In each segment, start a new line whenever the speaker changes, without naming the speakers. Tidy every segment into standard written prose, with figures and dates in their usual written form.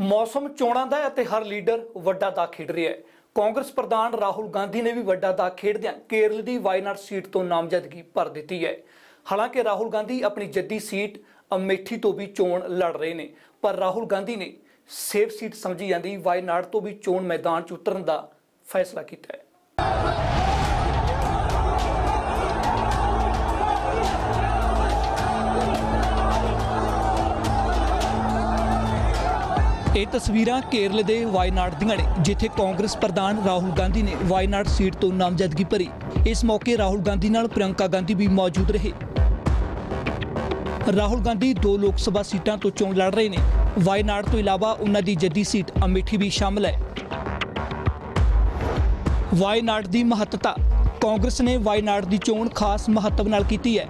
मौसम चोणां दा ते हर लीडर वड्डा दा खेड रहा है। कांग्रेस प्रधान राहुल गांधी ने भी वड्डा दा खेडदियां केरल की वायनाड सीट तो नामजदगी भर दी है। हालांकि राहुल गांधी अपनी जद्दी सीट अमेठी तो भी चोण लड़ रहे हैं, पर राहुल गांधी ने सेफ सीट समझी जाती वायनाड तो भी चोण मैदान च उतरन का फैसला किया है। ये तस्वीरां केरल के वायनाड दियां ने, जिथे कांग्रेस प्रधान राहुल गांधी ने वायनाड सीट तो नामजदगी भरी। इस मौके राहुल गांधी नाल प्रियंका गांधी भी मौजूद रहे। राहुल गांधी 2 लोक सभा सीटां तो चोण लड़ रहे हैं। वायनाड तो इलावा उन्हां दी जद्दी सीट अमेठी भी शामिल है। वायनाड की महत्ता कांग्रेस ने वायनाड की चोण खास महत्व नाल कीती है।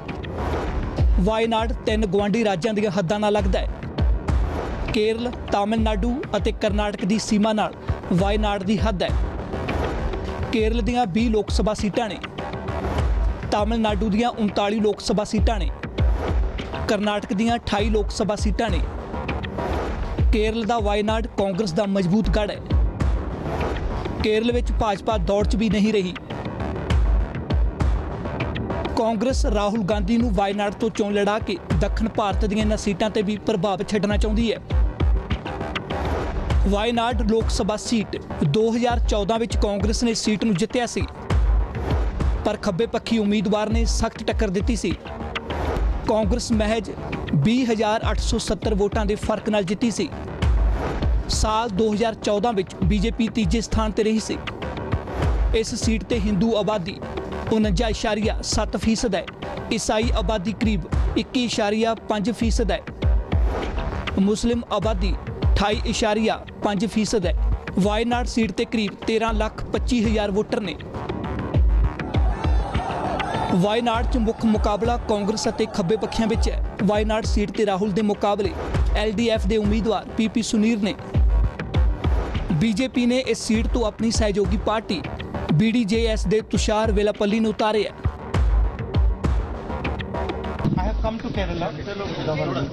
वायनाड 3 गुआंढी राज्यां दीयां हद्दां नाल लगदा है। केरल, तमिलनाडु और करनाटक की सीमा नाल वायनाड की हद है। केरल दीयां 20 लोक सभा सीटां ने, तमिलनाडु दीयां 39 लोक सभा सीटां ने, करनाटक दीयां 28 लोक सभा सीटां ने। केरल दा वायनाड कांग्रेस दा मजबूत गढ़ है। केरल विच भाजपा दौड़ च भी नहीं रही। कांग्रेस राहुल गांधी नूं वायनाड तो चोण लड़ा के दक्षिण भारत दीयां इन्हां सीटां ते भी प्रभाव छड्डना चाहुंदी है। वायनाड लोक सभा सीट 2014 विच कांग्रेस ने सीट नूं जित्तिया सी, पर खब्बे पक्षी उम्मीदवार ने सख्त टक्कर दित्ती सी। कांग्रेस महज 20,870 वोटां दे फर्क नाल जित्ती सी। साल 2014 विच बीजेपी तीजे स्थान ते रही सी। इस सीट ते हिंदू आबादी 49.7% है। ईसाई आबादी करीब 21.5% है। मुस्लिम आबादी 28.5% है। वायनाड सीट ते करीब 13,25,000 वोटर ने। वायनाड च मुख मुकाबला कांग्रेस और खब्बे पक्षियों विच है। वायनाड सीट ते राहुल के मुकाबले LDF के उम्मीदवार PP सुनीर ने। बीजेपी ने इस सीट तो अपनी सहयोगी पार्टी BDJS दे तुषार वेलापल्ली ने उतारे है।
I have come to Kerala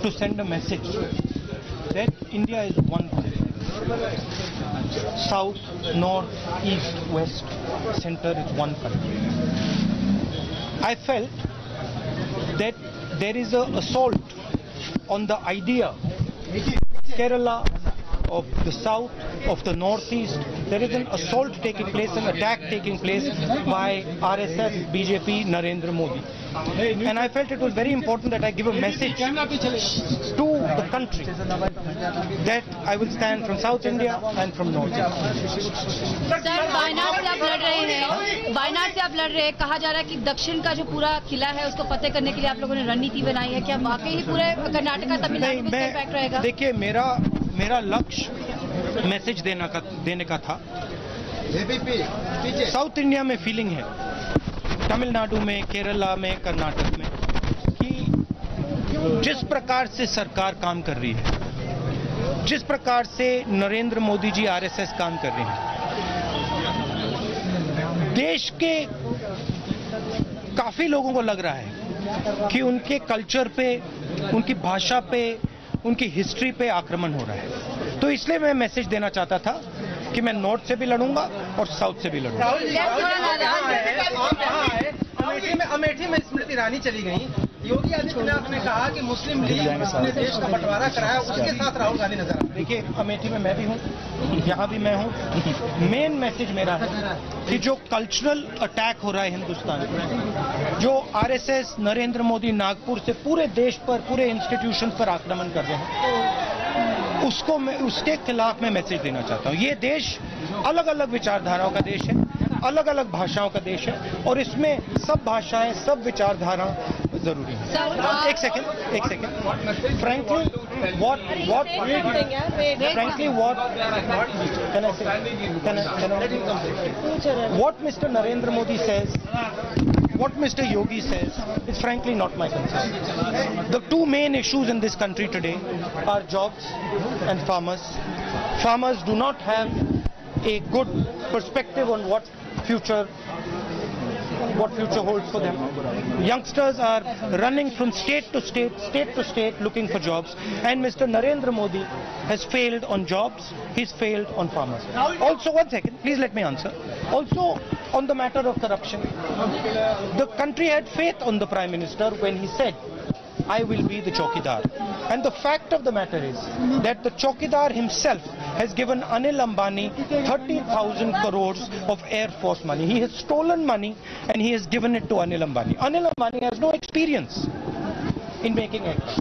to send a message that India is one country. South, north, east, west, center is one country. I felt that there is an assault on the idea Kerala of the south, of the northeast. There is an assault taking place, an attack taking place by RSS, BJP, Narendra Modi. And I felt it was very important that I give a message to the country that I will stand from South India and from North India.
Sir, Wayanad से आप लड़ रहे हैं, वायनाड से आप लड़ रहे हैं। कहा जा रहा है कि दक्षिण का जो पूरा किला है उसको फतेह करने के लिए आप लोगों ने रणनीति बनाई है। क्या वाकई ही पूरे कर्नाटक तमिलनाडु में इम्पैक्ट रहेगा? देखिए,
मेरा लक्ष्य मैसेज देने का था। साउथ इंडिया में फीलिंग है, तमिलनाडु में, केरला में, कर्नाटक में, कि जिस प्रकार से सरकार काम कर रही है, जिस प्रकार से नरेंद्र मोदी जी RSS काम कर रहे हैं, देश के काफी लोगों को लग रहा है कि उनके कल्चर पे, उनकी भाषा पे, उनकी हिस्ट्री पे आक्रमण हो रहा है। तो इसलिए मैं मैसेज देना चाहता था कि मैं नॉर्थ से भी लड़ूंगा और साउथ से भी लड़ूंगा।
अमेठी में स्मृति ईरानी चली गई। योगी आदित्यनाथ ने कहा कि मुस्लिम लीग अपने देश का बंटवारा कराया, उसके साथ राहुल गांधी नजर आए।
देखिए, अमेठी में मैं भी हूँ, यहाँ भी मैं हूँ। मेन मैसेज मेरा है कि जो कल्चरल अटैक हो रहा है हिंदुस्तान में, जो RSS, नरेंद्र मोदी नागपुर से पूरे देश पर, पूरे इंस्टीट्यूशन पर आक्रमण कर रहे हैं, उसके खिलाफ मैं मैसेज देना चाहता हूँ। ये देश अलग अलग विचारधाराओं का देश है, अलग अलग भाषाओं का देश है, और इसमें सब भाषाएं, सब विचारधारा जरूरी है। एक second frankly what Mr. Narendra Modi says, what Mr. Yogi says is frankly not my concern. The two main issues in this country today are jobs and farmers. Farmers do not have a good perspective on what future, what future holds for them. Youngsters are running from state to state looking for jobs, and Mr. Narendra Modi has failed on jobs, he's failed on farmers. Also, one second, please let me answer. Also, on the matter of corruption, the country had faith on the Prime Minister when he said, I will be the Chowkidar. And the fact of the matter is that the Chowkidar himself has given Anil Ambani 30,000 crores of Air Force money. He has stolen money and he has given it to Anil Ambani. Anil Ambani has no experience in making aircraft.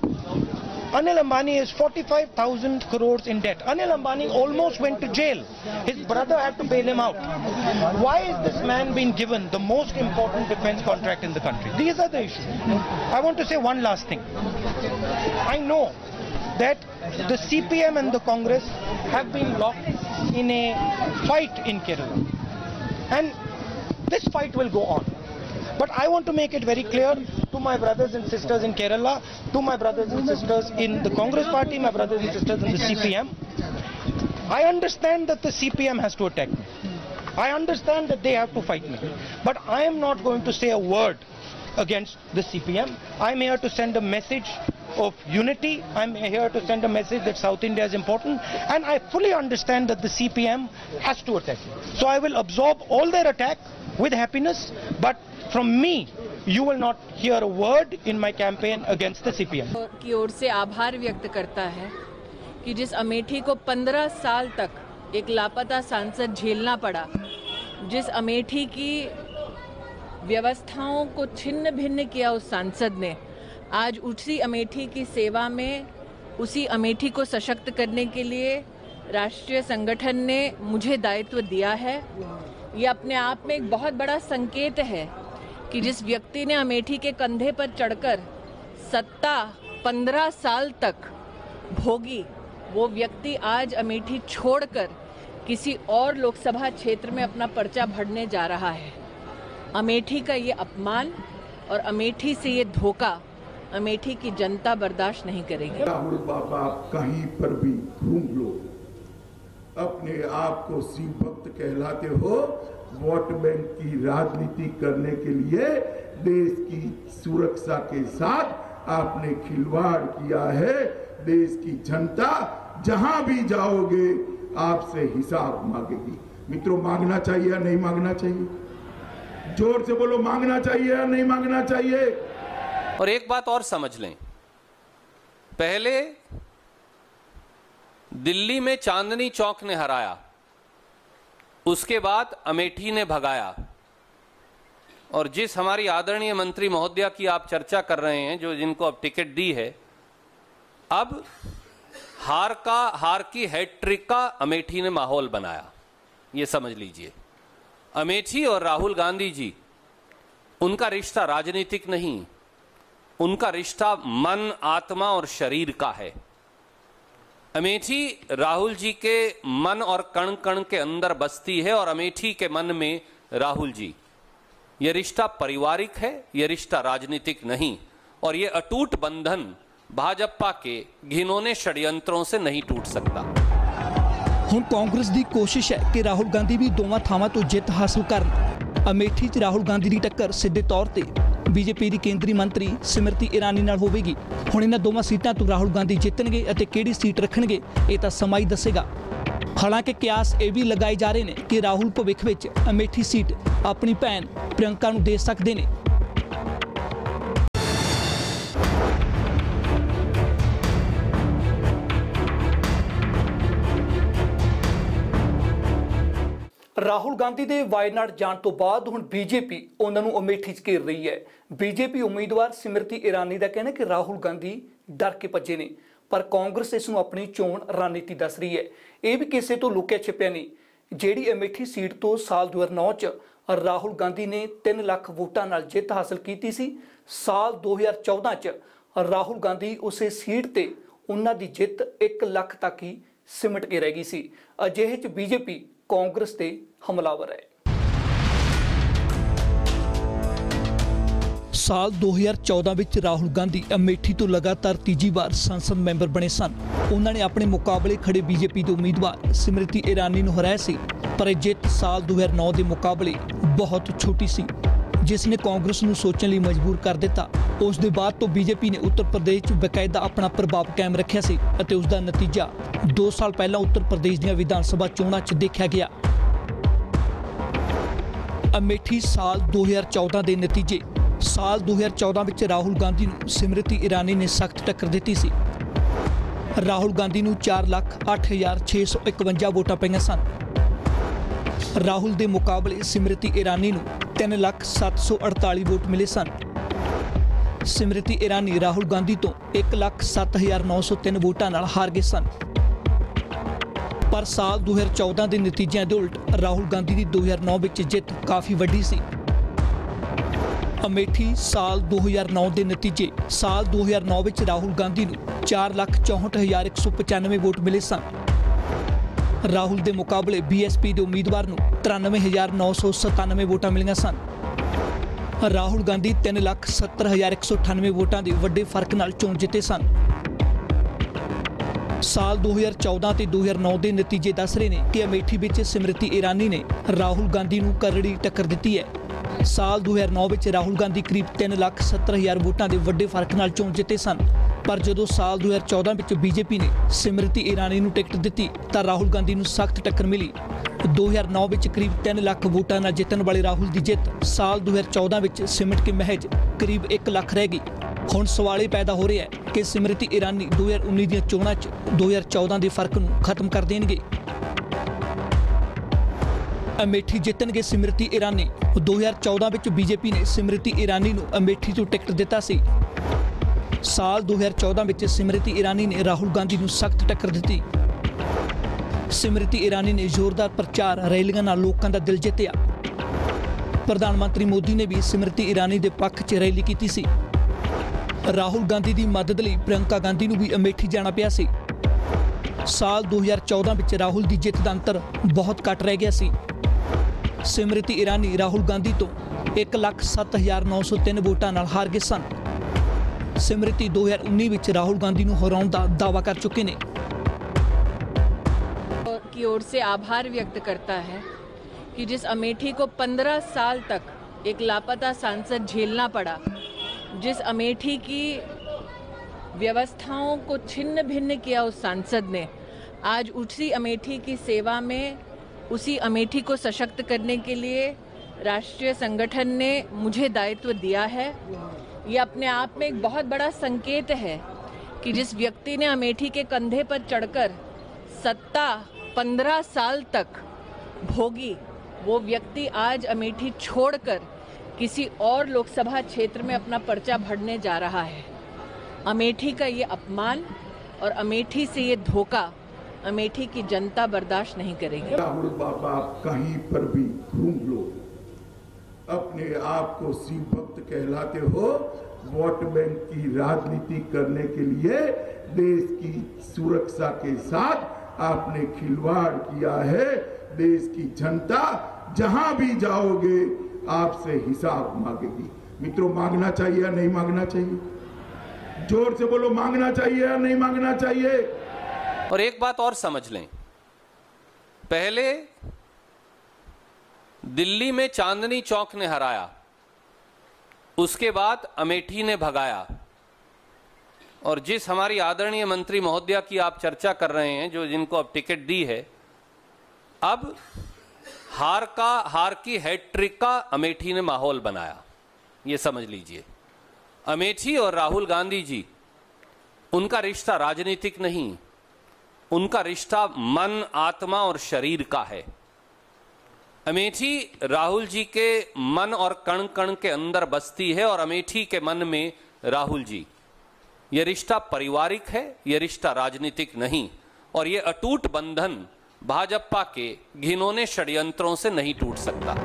Anil Ambani has 45,000 crores in debt. Anil Ambani almost went to jail. His brother had to bail him out. Why is this man being given the most important defense contract in the country? These are the issues. I want to say one last thing. I know that the CPM and the Congress have been locked in a fight in Kerala. And this fight will go on. But I want to make it very clear to my brothers and sisters in Kerala, to my brothers and sisters in the Congress party, my brothers and sisters in the CPM. I understand that the CPM has to attack me. I understand that they have to fight me. But I am not going to say a word against the CPM. I'm here to send a message of unity. I'm here to send a message that South India is important. And I fully understand that the CPM has to attack me. So I will absorb all their attack with happiness. But from me, you will not hear a word in my campaign against the CPM.
की ओर से आभार व्यक्त करता है कि जिस अमेठी को 15 साल तक एक लापता सांसद झेलना पड़ा, जिस अमेठी की व्यवस्थाओं को छिन्न भिन्न किया उस सांसद ने, आज उसी अमेठी की सेवा में, उसी अमेठी को सशक्त करने के लिए राष्ट्रीय संगठन ने मुझे दायित्व दिया है। ये अपने आप में एक बहुत बड़ा संकेत है कि जिस व्यक्ति ने अमेठी के कंधे पर चढ़कर सत्ता 15 साल तक भोगी, वो व्यक्ति आज अमेठी छोड़कर किसी और लोकसभा क्षेत्र में अपना पर्चा भरने जा रहा है। अमेठी का ये अपमान और अमेठी से ये धोखा अमेठी की जनता बर्दाश्त नहीं करेगी।
राहुल बाबा कहीं पर भी घूम लो, अपने आप को शिव भक्त कहलाते हो, वोट बैंक की राजनीति करने के लिए देश की सुरक्षा के साथ आपने खिलवाड़ किया है। देश की जनता जहां भी जाओगे आपसे हिसाब मांगेगी। मित्रों, मांगना चाहिए या नहीं मांगना चाहिए? जोर से बोलो, मांगना चाहिए या नहीं मांगना चाहिए?
और एक बात और समझ लें, पहले दिल्ली में चांदनी चौक ने हराया, उसके बाद अमेठी ने भगाया। और जिस हमारी आदरणीय मंत्री महोदया की आप चर्चा कर रहे हैं, जो जिनको अब टिकट दी है, अब हार की हैट्रिक का अमेठी ने माहौल बनाया। ये समझ लीजिए, अमेठी और राहुल गांधी जी, उनका रिश्ता राजनीतिक नहीं, उनका रिश्ता मन, आत्मा और शरीर का है। अमेठी राहुल जी के मन और कण कण के अंदर बसती है और अमेठी के मन में राहुल जी। यह रिश्ता पारिवारिक है, यह रिश्ता राजनीतिक नहीं, और यह अटूट बंधन भाजपा के घिनौने षड्यंत्रों से नहीं टूट सकता।
ਹੁਣ ਕਾਂਗਰਸ ਦੀ ਕੋਸ਼ਿਸ਼ ਹੈ ਕਿ ਰਾਹੁਲ ਗਾਂਧੀ ਵੀ ਦੋਵਾਂ ਥਾਵਾਂ ਤੋਂ ਜਿੱਤ ਹਾਸਲ ਕਰਨ। ਅਮੇਠੀ 'ਚ ਰਾਹੁਲ ਗਾਂਧੀ ਦੀ ਟੱਕਰ ਸਿੱਧੇ ਤੌਰ ਤੇ ਬੀਜੇਪੀ ਦੀ ਕੇਂਦਰੀ ਮੰਤਰੀ ਸਿਮਰਤੀ ਇਰਾਨੀ ਨਾਲ ਹੋਵੇਗੀ। ਹੁਣ ਇਹਨਾਂ ਦੋਵਾਂ ਸੀਟਾਂ ਤੋਂ ਰਾਹੁਲ ਗਾਂਧੀ ਜਿੱਤਣਗੇ ਅਤੇ ਕਿਹੜੀ ਸੀਟ ਰੱਖਣਗੇ ਇਹ ਤਾਂ ਸਮਾਂ ਹੀ ਦੱਸੇਗਾ। ਹਾਲਾਂਕਿ ਕਿਆਸ ਇਹ ਵੀ ਲਗਾਏ ਜਾ ਰਹੇ ਨੇ ਕਿ ਰਾਹੁਲ ਭਵਿੱਖ ਵਿੱਚ ਅਮੇਠੀ ਸੀਟ ਆਪਣੀ ਭੈਣ ਪ੍ਰਿਯੰਕਾ ਨੂੰ ਦੇ ਸਕਦੇ ਨੇ। ਰਾਹੁਲ ਗਾਂਧੀ ਦੇ ਵਾਇਨਾਡ ਜਾਣ ਤੋਂ ਬਾਅਦ ਹੁਣ ਬੀਜੇਪੀ ਉਹਨਾਂ ਨੂੰ ਅਮੇਠੀ 'ਚ ਘੇਰ ਰਹੀ ਹੈ। ਬੀਜੇਪੀ ਉਮੀਦਵਾਰ ਸਿਮਰਤੀ ਇਰਾਨੀ ਦਾ ਕਹਿਣਾ ਕਿ ਰਾਹੁਲ ਗਾਂਧੀ ਡਰ ਕੇ ਭੱਜੇ ਨੇ, ਪਰ ਕਾਂਗਰਸ ਇਸ ਨੂੰ ਆਪਣੀ ਚੋਣ ਰਣਨੀਤੀ ਦੱਸ ਰਹੀ ਹੈ। ਇਹ ਵੀ ਕਿਸੇ ਤੋਂ ਲੁਕਿਆ ਛਿਪਿਆ ਨਹੀਂ। ਜਿਹੜੀ ਅਮੇਠੀ ਸੀਟ ਤੋਂ ਸਾਲ 2009 'ਚ ਰਾਹੁਲ ਗਾਂਧੀ ਨੇ 3 ਲੱਖ ਵੋਟਾਂ ਨਾਲ ਜਿੱਤ ਹਾਸਲ ਕੀਤੀ ਸੀ, ਸਾਲ 2014 'ਚ ਰਾਹੁਲ ਗਾਂਧੀ ਉਸੇ ਸੀਟ ਤੇ ਉਹਨਾਂ ਦੀ ਜਿੱਤ 1 ਲੱਖ ਤੱਕ ਹੀ ਸਿਮਟ ਕੇ ਰਹਿ ਗਈ ਸੀ। ਅਜਿਹੇ 'ਚ ਬੀਜੇਪੀ ਕਾਂਗਰਸ ਤੇ ਹਮਲਾਵਰ ਹੈ। ਸਾਲ 2014 ਵਿੱਚ ਰਾਹੁਲ ਗਾਂਧੀ ਅਮੇਠੀ ਤੋਂ ਲਗਾਤਾਰ ਤੀਜੀ ਵਾਰ ਸੰਸਦ ਮੈਂਬਰ ਬਣੇ ਸਨ। ਉਹਨਾਂ ਨੇ ਆਪਣੇ ਮੁਕਾਬਲੇ ਖੜੇ ਬੀਜੇਪੀ ਦੇ ਉਮੀਦਵਾਰ ਸਿਮਰਤੀ ਇਰਾਨੀ ਨੂੰ ਹਰਾਇਆ ਸੀ। पर ਇਹ ਜਿੱਤ ਸਾਲ 2009 ਦੇ ਮੁਕਾਬਲੇ ਬਹੁਤ ਛੋਟੀ ਸੀ, ਜਿਸ ਨੇ ਕਾਂਗਰਸ ਨੂੰ ਸੋਚਣ ਲਈ ਮਜਬੂਰ ਕਰ ਦਿੱਤਾ। ਉਸ ਦੇ ਬਾਅਦ ਤੋਂ ਬੀਜੇਪੀ ਨੇ ਉੱਤਰ ਪ੍ਰਦੇਸ਼ 'ਚ ਬਕਾਇਦਾ ਆਪਣਾ ਪ੍ਰਭਾਵ ਕਾਇਮ ਰੱਖਿਆ ਸੀ ਅਤੇ ਉਸ ਦਾ ਨਤੀਜਾ 2 ਸਾਲ ਪਹਿਲਾਂ ਉੱਤਰ ਪ੍ਰਦੇਸ਼ ਦੀਆਂ ਵਿਧਾਨ ਸਭਾ ਚੋਣਾਂ 'ਚ ਦੇਖਿਆ ਗਿਆ। ਅਮੇਠੀ ਸਾਲ 2014 ਦੇ ਨਤੀਜੇ। ਸਾਲ 2014 ਵਿੱਚ ਰਾਹੁਲ ਗਾਂਧੀ ਨੂੰ ਸਿਮਰਤੀ ਇਰਾਨੀ ਨੇ ਸਖਤ ਟੱਕਰ ਦਿੱਤੀ ਸੀ। ਰਾਹੁਲ ਗਾਂਧੀ ਨੂੰ 4,08,651 ਵੋਟਾਂ ਪਈਆਂ ਸਨ। ਰਾਹੁਲ ਦੇ ਮੁਕਾਬਲੇ ਸਿਮਰਤੀ ਇਰਾਨੀ ਨੂੰ 3,07,48 ਵੋਟ ਮਿਲੇ ਸਨ। ਸਿਮਰਤੀ ਇਰਾਨੀ ਰਾਹੁਲ ਗਾਂਧੀ ਤੋਂ 1,07,903 ਵੋਟਾਂ ਨਾਲ ਹਾਰ ਗਏ ਸਨ। ਪਰ ਸਾਲ 2014 ਦੇ ਨਤੀਜਿਆਂ ਦੇ ਉਲਟ ਰਾਹੁਲ ਗਾਂਧੀ ਦੀ 2009 ਵਿੱਚ ਜਿੱਤ ਕਾਫੀ ਵੱਡੀ ਸੀ। ਅਮੇਠੀ ਸਾਲ 2009 ਦੇ ਨਤੀਜੇ। ਸਾਲ 2009 ਵਿੱਚ ਰਾਹੁਲ ਗਾਂਧੀ ਨੂੰ 4,64,195 ਵੋਟ ਮਿਲੇ ਸਨ। ਰਾਹੁਲ ਦੇ ਮੁਕਾਬਲੇ ਬੀਐਸਪੀ ਦੇ ਉਮੀਦਵਾਰ ਨੂੰ 93,997 ਵੋਟਾਂ ਮਿਲੀਆਂ ਸਨ। ਰਾਹੁਲ ਗਾਂਧੀ 3,70,198 ਵੋਟਾਂ ਦੇ ਵੱਡੇ ਫਰਕ ਨਾਲ ਚੋਣ ਜਿੱਤੇ ਸਨ। ਸਾਲ 2014 ਤੇ 2009 ਦੇ ਨਤੀਜੇ ਦੱਸ ਰਹੇ ਨੇ ਕਿ ਅਮੇਠੀ ਵਿੱਚ ਸਿਮਰਤੀ ਇਰਾਨੀ ਨੇ ਰਾਹੁਲ ਗਾਂਧੀ ਨੂੰ ਕਰੜੀ ਟੱਕਰ ਦਿੱਤੀ ਹੈ। ਸਾਲ 2009 ਵਿੱਚ ਰਾਹੁਲ ਗਾਂਧੀ ਕਰੀਬ 3,70,000 ਵੋਟਾਂ ਦੇ ਵੱਡੇ ਫਰਕ ਨਾਲ ਚੋਣ ਜਿੱਤੇ ਸਨ। ਪਰ ਜਦੋਂ ਸਾਲ 2014 ਵਿੱਚ ਬੀਜੇਪੀ ਨੇ ਸਿਮਰਤੀ ਇਰਾਨੀ ਨੂੰ ਟਿਕਟ ਦਿੱਤੀ ਤਾਂ ਰਾਹੁਲ ਗਾਂਧੀ ਨੂੰ ਸਖਤ ਟੱਕਰ ਮਿਲੀ। 2009 ਵਿੱਚ ਕਰੀਬ 3 ਲੱਖ ਵੋਟਾਂ ਨਾਲ ਜਿੱਤਣ ਵਾਲੇ ਰਾਹੁਲ ਦੀ ਜਿੱਤ ਸਾਲ 2014 ਵਿੱਚ ਸਿਮਟ ਕੇ ਮਹਿਜ ਕਰੀਬ 1 ਲੱਖ ਰਹਿ ਗਈ। ਹੁਣ ਸਵਾਲ ਇਹ ਪੈਦਾ ਹੋ ਰਿਹਾ ਹੈ ਕਿ ਸਿਮਰਤੀ ਇਰਾਨੀ 2019 ਦੀਆਂ ਚੋਣਾਂ 'ਚ 2014 ਦੇ ਫਰਕ ਨੂੰ ਖਤਮ ਕਰ ਦੇਣਗੇ। ਅਮੇਠੀ ਜਿੱਤਣਗੇ ਸਿਮਰਤੀ ਇਰਾਨੀ। 2014 ਵਿੱਚ ਬੀਜੇਪੀ ਨੇ ਸਿਮਰਤੀ ਇਰਾਨੀ ਨੂੰ ਅਮੇਠੀ ਤੋਂ ਟਿਕਟ ਦਿੱਤਾ ਸੀ। ਸਾਲ 2014 ਵਿੱਚ ਸਿਮਰਤੀ ਇਰਾਨੀ ਨੇ ਰਾਹੁਲ ਗਾਂਧੀ ਨੂੰ ਸਖਤ ਟੱਕਰ ਦਿੱਤੀ। ਸਿਮਰਤੀ ਇਰਾਨੀ ਨੇ ਜ਼ੋਰਦਾਰ ਪ੍ਰਚਾਰ ਰੈਲੀਆਂ ਨਾਲ ਲੋਕਾਂ ਦਾ ਦਿਲ ਜਿੱਤਿਆ। ਪ੍ਰਧਾਨ ਮੰਤਰੀ ਮੋਦੀ ਨੇ ਵੀ ਸਿਮਰਤੀ ਇਰਾਨੀ ਦੇ ਪੱਖ 'ਚ ਰੈਲੀ ਕੀਤੀ ਸੀ। ਰਾਹੁਲ ਗਾਂਧੀ ਦੀ ਮਦਦ ਲਈ ਪ੍ਰਿਯੰਕਾ ਗਾਂਧੀ ਨੂੰ ਵੀ ਅਮੇਠੀ ਜਾਣਾ ਪਿਆ ਸੀ। ਸਾਲ 2014 ਵਿੱਚ ਰਾਹੁਲ ਦੀ ਜਿੱਤ ਦਾ ਅੰਤਰ ਬਹੁਤ ਘੱਟ ਰਹਿ ਗਿਆ ਸੀ। ਸਿਮਰਤੀ ਇਰਾਨੀ ਰਾਹੁਲ ਗਾਂਧੀ ਤੋਂ 1,07,903 ਵੋਟਾਂ ਨਾਲ ਹਾਰ ਗਏ ਸਨ। ਸਿਮਰਤੀ 2019 ਵਿੱਚ ਰਾਹੁਲ गांधी ਨੂੰ हराने का दावा कर चुके ने।
की ओर से आभार व्यक्त करता है कि जिस अमेठी को 15 साल तक एक लापता सांसद झेलना पड़ा, जिस अमेठी की व्यवस्थाओं को छिन्न भिन्न किया उस सांसद ने, आज उसी अमेठी की सेवा में, उसी अमेठी को सशक्त करने के लिए राष्ट्रीय संगठन ने मुझे दायित्व दिया है। ये अपने आप में एक बहुत बड़ा संकेत है कि जिस व्यक्ति ने अमेठी के कंधे पर चढ़कर सत्ता 15 साल तक भोगी, वो व्यक्ति आज अमेठी छोड़कर किसी और लोकसभा क्षेत्र में अपना पर्चा भरने जा रहा है। अमेठी का ये अपमान और अमेठी से ये धोखा अमेठी की जनता बर्दाश्त नहीं करेगी।
राहुल बाबा कहीं पर भी घूम लो, अपने आप को शिव भक्त कहलाते हो, वोट बैंक की राजनीति करने के लिए देश की सुरक्षा के साथ आपने खिलवाड़ किया है। देश की जनता जहां भी जाओगे आपसे हिसाब मांगेगी। मित्रों, मांगना चाहिए या नहीं मांगना चाहिए? जोर से बोलो, मांगना चाहिए या नहीं मांगना चाहिए?
और एक बात और समझ लें, पहले दिल्ली में चांदनी चौक ने हराया, उसके बाद अमेठी ने भगाया, और जिस हमारी आदरणीय मंत्री महोदया की आप चर्चा कर रहे हैं, जो जिनको अब टिकट दी है, अब हार की हैट्रिक का अमेठी ने माहौल बनाया। ये समझ लीजिए, अमेठी और राहुल गांधी जी, उनका रिश्ता राजनीतिक नहीं, उनका रिश्ता मन, आत्मा और शरीर का है। अमेठी राहुल जी के मन और कण कण के अंदर बसती है, और अमेठी के मन में राहुल जी। यह रिश्ता पारिवारिक है, यह रिश्ता राजनीतिक नहीं, और यह अटूट बंधन भाजपा के घिनौने षड्यंत्रों से नहीं टूट सकता।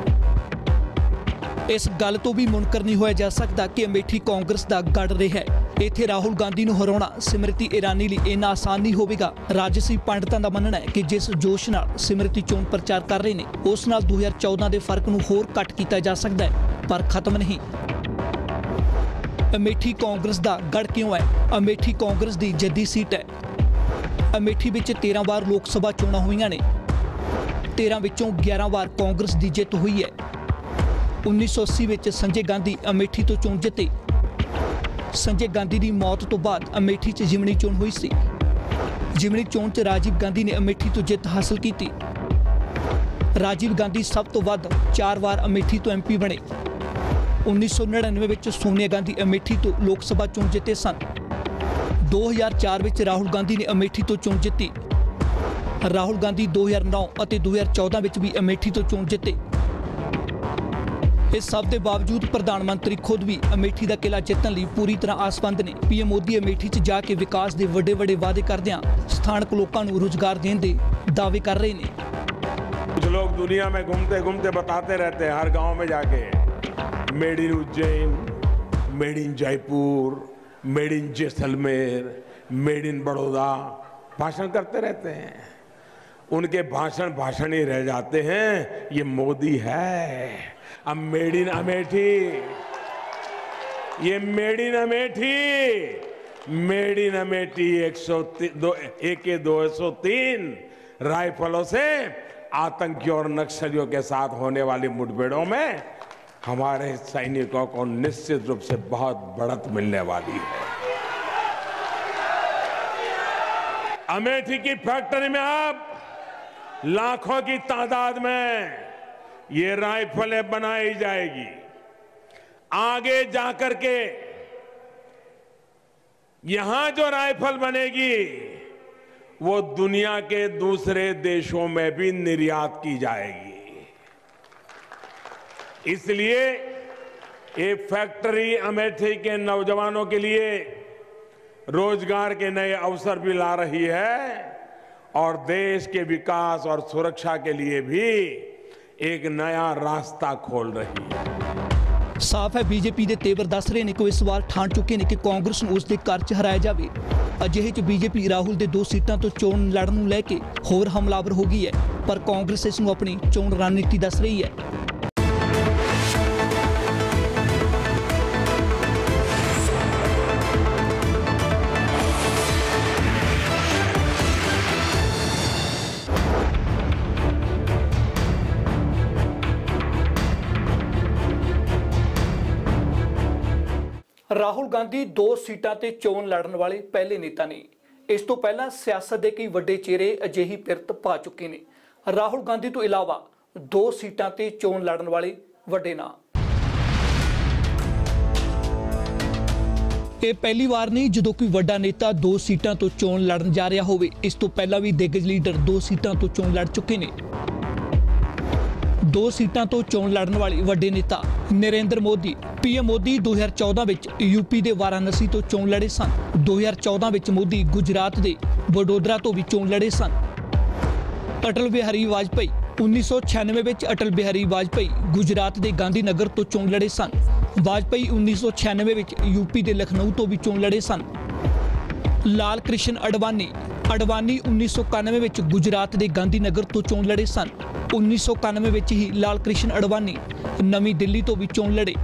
इस गल तो भी मुनकर नहीं होया जा सकता कि अमेठी कांग्रेस का गढ़ रहा है। इत्थे राहुल गांधी ਨੂੰ ਹਰਾਉਣਾ ਸਿਮਰਤੀ ਇਰਾਨੀ ਲਈ ਇੰਨਾ ਆਸਾਨ ਨਹੀਂ ਹੋਵੇਗਾ। ਰਾਜਸੀ ਪੰਡਤਾਂ ਦਾ ਮੰਨਣਾ ਹੈ ਕਿ ਜਿਸ ਜੋਸ਼ ਨਾਲ ਸਿਮਰਤੀ ਚੋਣ ਪ੍ਰਚਾਰ ਕਰ ਰਹੇ ਨੇ, ਉਸ ਨਾਲ 2014 ਦੇ ਫਰਕ ਨੂੰ ਹੋਰ ਘੱਟ ਕੀਤਾ ਜਾ ਸਕਦਾ ਹੈ, ਪਰ ਖਤਮ ਨਹੀਂ। ਅਮੇਠੀ ਕਾਂਗਰਸ ਦਾ ਗੜ ਕਿਉਂ ਹੈ? ਅਮੇਠੀ ਕਾਂਗਰਸ ਦੀ ਜੱਦੀ ਸੀਟ ਹੈ। ਅਮੇਠੀ ਵਿੱਚ 13 ਵਾਰ ਲੋਕ ਸਭਾ ਚੋਣਾਂ ਹੋਈਆਂ ਨੇ। 13 ਵਿੱਚੋਂ 11 ਵਾਰ ਕਾਂਗਰਸ ਦੀ ਜਿੱਤ ਹੋਈ ਹੈ। 1980 ਵਿੱਚ ਸੰਜੇ ਗਾਂਧੀ ਅਮੇਠੀ ਤੋਂ ਚੋਣ ਜਿੱਤੇ। ਸੰਜੇ ਗਾਂਧੀ ਦੀ ਮੌਤ ਤੋਂ ਬਾਅਦ ਅਮੇਠੀ 'ਚ ਜਿਮਣੀ ਚੋਣ ਹੋਈ ਸੀ। ਜਿਮਣੀ ਚੋਣ 'ਚ ਰਾਜੀਵ ਗਾਂਧੀ ਨੇ ਅਮੇਠੀ ਤੋਂ ਜਿੱਤ ਹਾਸਲ ਕੀਤੀ। ਰਾਜੀਵ ਗਾਂਧੀ ਸਭ ਤੋਂ ਵੱਧ 4 ਵਾਰ ਅਮੇਠੀ ਤੋਂ MP ਬਣੇ। 1999 ਵਿੱਚ ਸੋਨੀਆ ਗਾਂਧੀ ਅਮੇਠੀ ਤੋਂ ਲੋਕ ਸਭਾ ਚੋਣ ਜਿੱਤੇ ਸਨ। 2004 ਵਿੱਚ ਰਾਹੁਲ ਗਾਂਧੀ ਨੇ ਅਮੇਠੀ ਤੋਂ ਚੋਣ ਜਿੱਤੀ। ਰਾਹੁਲ ਗਾਂਧੀ 2009 ਅਤੇ 2014 ਵਿੱਚ ਵੀ ਅਮੇਠੀ ਤੋਂ ਚੋਣ ਜਿੱਤੇ। ਇਸ ਸਭ ਦੇ ਬਾਵਜੂਦ ਪ੍ਰਧਾਨ ਮੰਤਰੀ ਖੁਦ ਵੀ ਅਮੇਠੀ ਦਾ ਕਿਲਾ ਜਿੱਤਣ ਲਈ ਪੂਰੀ ਤਰ੍ਹਾਂ ਆਸਵੰਦ ਨੇ। PM ਮੋਦੀ ਅਮੇਠੀ 'ਚ ਜਾ ਕੇ ਵਿਕਾਸ ਦੇ ਵੱਡੇ ਵਾਅਦੇ ਕਰਦਿਆਂ ਸਥਾਨਕ ਲੋਕਾਂ ਨੂੰ ਰੁਜ਼ਗਾਰ ਦੇਣ ਦੇ ਦਾਅਵੇ ਕਰ ਰਹੇ ਨੇ।
कुछ लोग दुनिया में घूमते घूमते बताते रहते हैं, हर गांव में जाके made in Ujjain, made in Jaipur, made in Jaisalmer, made in Baroda भाषण करते रहते हैं। उनके भाषण ही रह जाते हैं। ये मोदी है। अब मेड इन अमेठी, ये made in Amethi, made in Amethi 203 राइफलों से आतंकियों और नक्सलियों के साथ होने वाली मुठभेड़ों में हमारे सैनिकों को निश्चित रूप से बहुत बढ़त मिलने वाली है। अमेठी की फैक्ट्री में अब लाखों की तादाद में ये राइफलें बनाई जाएगी। आगे जाकर के यहां जो राइफल बनेगी वो दुनिया के दूसरे देशों में भी निर्यात की जाएगी। इसलिए ये फैक्ट्री अमेठी के नौजवानों के लिए रोजगार के नए अवसर भी ला रही है और देश के विकास और सुरक्षा के लिए भी एक नया रास्ता खोल रही है।
ਸਾਫ਼ ਹੈ ਬੀਜੇਪੀ ਦੇ ਤੇਵਰ ਦੱਸ ਰਹੇ ਨੇ ਕਿ ਇਸ ਵਾਰ ਠਾਣ ਚੁੱਕੇ ਨੇ ਕਿ ਕਾਂਗਰਸ ਨੂੰ ਉਸ ਦੇ ਘਰ 'ਚ ਹਰਾਇਆ ਜਾਵੇ। ਅਜਿਹੇ 'ਚ ਬੀਜੇਪੀ ਰਾਹੁਲ ਦੇ 2 ਸੀਟਾਂ ਤੋਂ ਚੋਣ ਲੜਨ ਨੂੰ ਲੈ ਕੇ ਹੋਰ ਹਮਲਾਵਰ ਹੋ ਗਈ ਹੈ, ਪਰ ਕਾਂਗਰਸ ਇਸ ਨੂੰ ਆਪਣੀ ਚੋਣ ਰਣਨੀਤੀ ਦੱਸ ਰਹੀ ਹੈ। ਰਾਹੁਲ ਗਾਂਧੀ 2 ਸੀਟਾਂ ਤੇ ਚੋਣ ਲੜਨ ਵਾਲੇ ਪਹਿਲੇ ਨੇਤਾ ਨੇ। ਇਸ ਤੋਂ ਪਹਿਲਾਂ ਸਿਆਸਤ ਦੇ ਕਈ ਵੱਡੇ ਚਿਹਰੇ ਅਜਿਹੀ ਪਿਰਤ ਪਾ ਚੁੱਕੇ ਨੇ। ਰਾਹੁਲ ਗਾਂਧੀ ਤੋਂ ਇਲਾਵਾ 2 ਸੀਟਾਂ ਤੇ ਚੋਣ ਲੜਨ ਵਾਲੇ ਵੱਡੇ ਨਾਂ। ਇਹ ਪਹਿਲੀ ਵਾਰ ਨਹੀਂ ਜਦੋਂ ਕੋਈ ਵੱਡਾ ਨੇਤਾ 2 ਸੀਟਾਂ ਤੋਂ ਚੋਣ ਲੜਨ ਜਾ ਰਿਹਾ ਹੋਵੇ। ਇਸ ਤੋਂ ਪਹਿਲਾਂ ਵੀ ਦਿੱਗਜ ਲੀਡਰ 2 ਸੀਟਾਂ ਤੋਂ ਚੋਣ ਲੜ ਚੁੱਕੇ ਨੇ। 2 ਸੀਟਾਂ ਤੋਂ ਚੋਣ ਲੜਨ ਵਾਲੇ ਵੱਡੇ ਨੇਤਾ ਨਰਿੰਦਰ ਮੋਦੀ। PM ਮੋਦੀ 2014 ਵਿੱਚ UP ਦੇ ਵਾਰਾਣਸੀ ਤੋਂ ਚੋਣ ਲੜੇ ਸਨ। 2014 ਵਿੱਚ ਮੋਦੀ ਗੁਜਰਾਤ ਦੇ ਵਡੋਦਰਾ ਤੋਂ ਵੀ ਚੋਣ ਲੜੇ ਸਨ। ਅਟਲ ਬਿਹਾਰੀ ਵਾਜਪੇਈ 1996 ਵਿੱਚ ਅਟਲ ਬਿਹਾਰੀ ਵਾਜਪੇਈ ਗੁਜਰਾਤ ਦੇ ਗਾਂਧੀ ਨਗਰ ਤੋਂ ਚੋਣ ਲੜੇ ਸਨ। ਵਾਜਪੇਈ 1996 ਵਿੱਚ UP ਦੇ ਲਖਨਊ ਤੋਂ ਵੀ ਚੋਣ ਲੜੇ ਸਨ। ਲਾਲ ਕ੍ਰਿਸ਼ਨ ਅਡਵਾਨੀ 1991 ਵਿੱਚ ਗੁਜਰਾਤ ਦੇ ਗਾਂਧੀ ਨਗਰ ਤੋਂ ਚੋਣ ਲੜੇ ਸਨ। 1991 ਵਿੱਚ ਹੀ ਲਾਲ ਕ੍ਰਿਸ਼ਨ ਅਡਵਾਨੀ ਨਵੀਂ ਦਿੱਲੀ ਤੋਂ ਵੀ ਚੋਣ ਲੜੇ।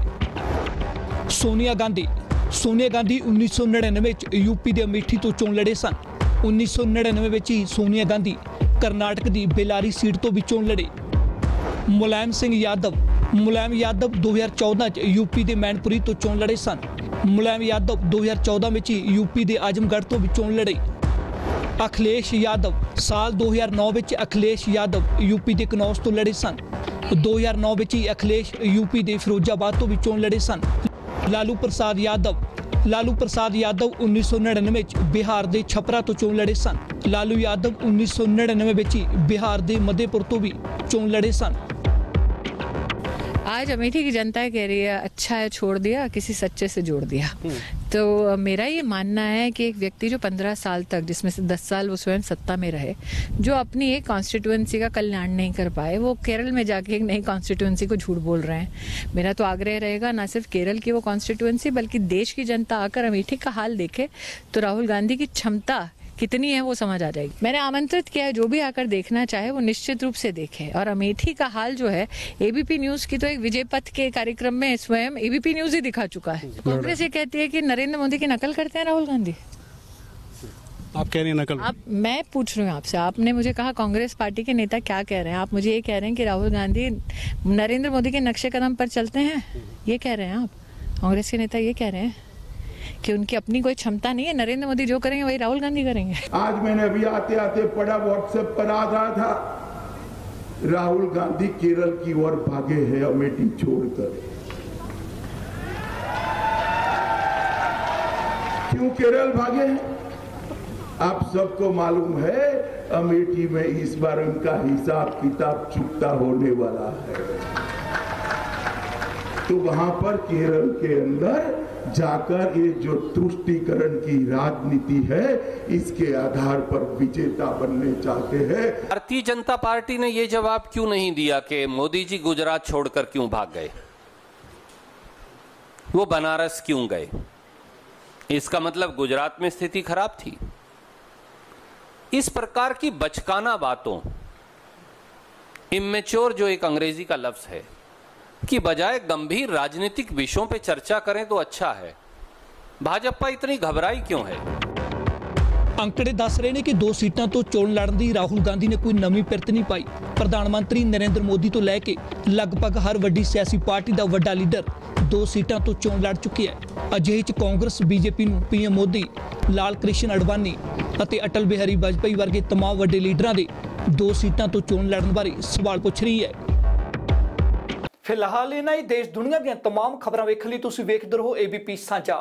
ਸੋਨੀਆ ਗਾਂਧੀ 1999 ਵਿੱਚ UP ਦੇ ਅਮੇਠੀ ਤੋਂ ਚੋਣ ਲੜੇ ਸਨ। 1999 ਵਿੱਚ ਹੀ ਸੋਨੀਆ ਗਾਂਧੀ ਕਰਨਾਟਕ ਦੀ ਬੇਲਾਰੀ ਸੀਟ ਤੋਂ ਵੀ ਚੋਣ ਲੜੇ। ਮੁਲਾਇਮ ਸਿੰਘ ਯਾਦਵ 2014 ਚ UP ਦੇ ਮੈਨਪੁਰੀ ਤੋਂ ਚੋਣ ਲੜੇ ਸਨ। ਮੁਲਾਇਮ ਯਾਦਵ 2014 ਵਿੱਚ ਹੀ UP ਦੇ ਆਜਮਗੜ੍ਹ ਤੋਂ ਵੀ ਚੋਣ ਲੜੇ। ਅਖਿਲੇਸ਼ ਯਾਦਵ ਸਾਲ 2009 ਵਿੱਚ ਅਖਿਲੇਸ਼ ਯਾਦਵ UP ਦੇ ਕਨੌਜ ਤੋਂ ਲੜੇ ਸਨ। 2009 ਵਿੱਚ ਹੀ ਅਖਿਲੇਸ਼ UP ਦੇ ਫਿਰੋਜ਼ਾਬਾਦ ਤੋਂ ਵੀ ਚੋਣ ਲੜੇ ਸਨ। ਲਾਲੂ ਪ੍ਰਸਾਦ ਯਾਦਵ 1999 ਵਿੱਚ ਬਿਹਾਰ ਦੇ ਛਪਰਾ ਤੋਂ ਚੋਣ ਲੜੇ ਸਨ। ਲਾਲੂ ਯਾਦਵ 1999 ਵਿੱਚ ਹੀ ਬਿਹਾਰ ਦੇ ਮਧੇਪੁਰ ਤੋਂ ਵੀ ਚੋਣ ਲੜੇ ਸਨ।
आज अमेठी की जनता कह रही है अच्छा है छोड़ दिया, किसी सच्चे से जोड़ दिया। तो मेरा ये मानना है कि एक व्यक्ति जो 15 साल तक, जिसमें से 10 साल वो स्वयं सत्ता में रहे, जो अपनी एक कॉन्स्टिट्यूएंसी का कल्याण नहीं कर पाए, वो केरल में जाके एक नई कॉन्स्टिट्यूएंसी को झूठ बोल रहे हैं। मेरा तो आग्रह रहेगा ना सिर्फ केरल की वो कॉन्स्टिट्यूएंसी बल्कि देश की जनता आकर अमेठी का हाल देखे तो राहुल गांधी की क्षमता कितनी है वो समझ आ जाएगी। मैंने आमंत्रित किया है, जो भी आकर देखना चाहे वो निश्चित रूप से देखे। और अमेठी का हाल जो है ABP न्यूज की तो एक विजय पथ के कार्यक्रम में स्वयं ABP न्यूज ही दिखा चुका है। कांग्रेस ये कहती है कि नरेंद्र मोदी की नकल करते हैं राहुल गांधी।
आप कह रही हैं नकल।
आप, मैं पूछ रही हूँ आपसे, आपने मुझे कहा कांग्रेस पार्टी के नेता क्या कह रहे हैं, आप मुझे ये कह रहे हैं कि राहुल गांधी नरेंद्र मोदी के नक्शे कदम पर चलते हैं, ये कह रहे हैं आप? कांग्रेस के नेता ये कह रहे हैं कि उनकी अपनी कोई क्षमता नहीं है, नरेंद्र मोदी जो करेंगे वही राहुल गांधी करेंगे।
आज मैंने अभी आते आते पढ़ा, व्हाट्सएप पर आ रहा था, राहुल गांधी केरल की ओर भागे हैं अमेठी छोड़कर। क्यों केरल भागे हैं? आप सबको मालूम है अमेठी में इस बार उनका हिसाब किताब चुकता होने वाला है, तो वहां पर केरल के अंदर जाकर ये जो तुष्टीकरण की राजनीति है इसके आधार पर विजेता बनने चाहते हैं।
भारतीय जनता पार्टी ने ये जवाब क्यों नहीं दिया कि मोदी जी गुजरात छोड़कर क्यों भाग गए, वो बनारस क्यों गए? इसका मतलब गुजरात में स्थिति खराब थी। इस प्रकार की बचकाना बातों, इमेच्योर जो एक अंग्रेजी का लफ्ज है, कि बजाय गंभीर राजनीतिक विषयों पे चर्चा करें तो अच्छा है। भाजपा इतनी घबराई क्यों है?
ਅੰਕੜੇ ਦੱਸ ਰਹੇ ਨੇ ਕਿ 2 ਸੀਟਾਂ ਤੋਂ ਚੋਣ ਲੜਨ ਦੀ ਰਾਹੁਲ ਗਾਂਧੀ ਨੇ ਕੋਈ ਨਵੀਂ ਪਿਰਤ ਨਹੀਂ ਪਾਈ। ਪ੍ਰਧਾਨ ਮੰਤਰੀ ਨਰਿੰਦਰ ਮੋਦੀ ਤੋਂ ਲੈ ਕੇ ਲਗਭਗ ਹਰ ਵੱਡੀ ਸਿਆਸੀ ਪਾਰਟੀ ਦਾ ਵੱਡਾ ਲੀਡਰ 2 ਸੀਟਾਂ ਤੋਂ ਚੋਣ ਲੜ ਚੁੱਕਿਆ ਹੈ। ਅਜਿਹੇ 'ਚ ਕਾਂਗਰਸ ਬੀਜੇਪੀ ਨੂੰ ਪੀਐਮ ਮੋਦੀ, ਲਾਲ ਕ੍ਰਿਸ਼ਨ ਅਡਵਾਨੀ ਅਤੇ ਅਟਲ ਬਿਹਾਰੀ ਵਾਜਪੇਈ ਵਰਗੇ तमाम ਵੱਡੇ ਲੀਡਰਾਂ ਦੇ 2 ਸੀਟਾਂ ਤੋਂ ਚੋਣ ਲੜਨ ਬਾਰੇ ਸਵਾਲ ਪੁੱਛ ਰਹੀ ਹੈ। ਫਿਲਹਾਲ ਇਹਨਾਂ ਹੀ ਦੇਸ਼ ਦੁਨੀਆ ਦੀਆਂ तमाम ਖਬਰਾਂ ਵੇਖਣ ਲਈ ਤੁਸੀਂ ਵੇਖਦੇ ਰਹੋ ABP ਸਾਂਝਾ।